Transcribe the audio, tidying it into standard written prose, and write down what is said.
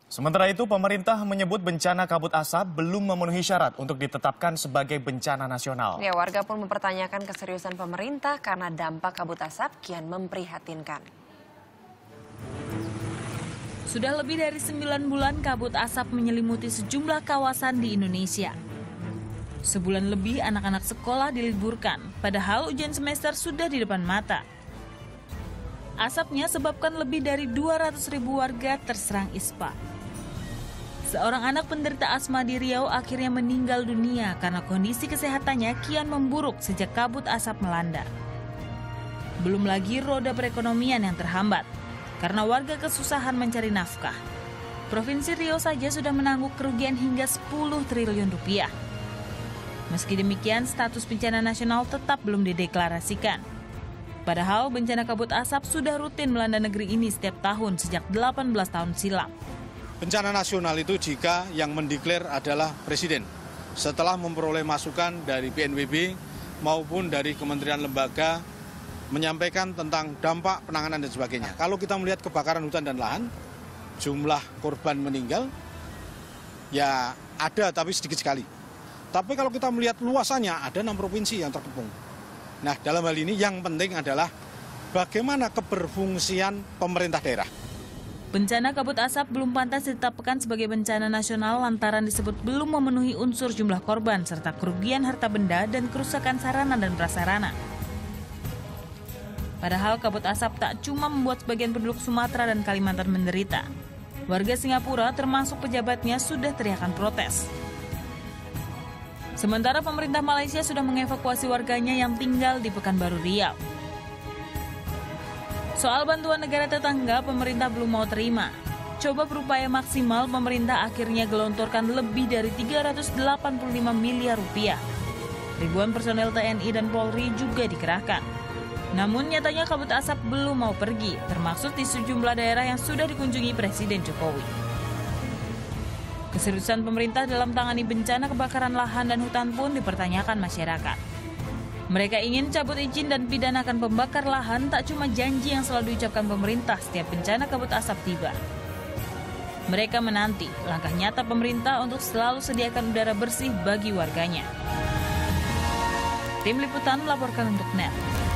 Sementara itu, pemerintah menyebut bencana kabut asap belum memenuhi syarat untuk ditetapkan sebagai bencana nasional. Ya, warga pun mempertanyakan keseriusan pemerintah karena dampak kabut asap kian memprihatinkan. Sudah lebih dari 9 bulan kabut asap menyelimuti sejumlah kawasan di Indonesia. Sebulan lebih anak-anak sekolah diliburkan, padahal ujian semester sudah di depan mata. Asapnya sebabkan lebih dari 200.000 warga terserang ispa. Seorang anak penderita asma di Riau akhirnya meninggal dunia karena kondisi kesehatannya kian memburuk sejak kabut asap melanda. Belum lagi roda perekonomian yang terhambat karena warga kesusahan mencari nafkah. Provinsi Riau saja sudah menanggung kerugian hingga 10 triliun rupiah. Meski demikian, status bencana nasional tetap belum dideklarasikan. Padahal bencana kabut asap sudah rutin melanda negeri ini setiap tahun sejak 18 tahun silam. Bencana nasional itu jika yang mendeklar adalah Presiden, setelah memperoleh masukan dari BNPB maupun dari kementerian lembaga menyampaikan tentang dampak penanganan dan sebagainya. Kalau kita melihat kebakaran hutan dan lahan, jumlah korban meninggal ya ada tapi sedikit sekali. Tapi kalau kita melihat luasannya ada 6 provinsi yang terkepung. Nah, dalam hal ini yang penting adalah bagaimana keberfungsian pemerintah daerah. Bencana kabut asap belum pantas ditetapkan sebagai bencana nasional lantaran disebut belum memenuhi unsur jumlah korban serta kerugian harta benda dan kerusakan sarana dan prasarana. Padahal kabut asap tak cuma membuat sebagian penduduk Sumatera dan Kalimantan menderita. Warga Singapura termasuk pejabatnya sudah teriakan protes. Sementara pemerintah Malaysia sudah mengevakuasi warganya yang tinggal di Pekanbaru Riau. Soal bantuan negara tetangga, pemerintah belum mau terima. Coba berupaya maksimal, pemerintah akhirnya gelontorkan lebih dari 385 miliar rupiah. Ribuan personel TNI dan Polri juga dikerahkan. Namun nyatanya kabut asap belum mau pergi, termasuk di sejumlah daerah yang sudah dikunjungi Presiden Jokowi. Keseriusan pemerintah dalam tangani bencana kebakaran lahan dan hutan pun dipertanyakan masyarakat. Mereka ingin cabut izin dan pidanakan pembakar lahan tak cuma janji yang selalu diucapkan pemerintah setiap bencana kabut asap tiba. Mereka menanti langkah nyata pemerintah untuk selalu sediakan udara bersih bagi warganya. Tim Liputan melaporkan untuk NET.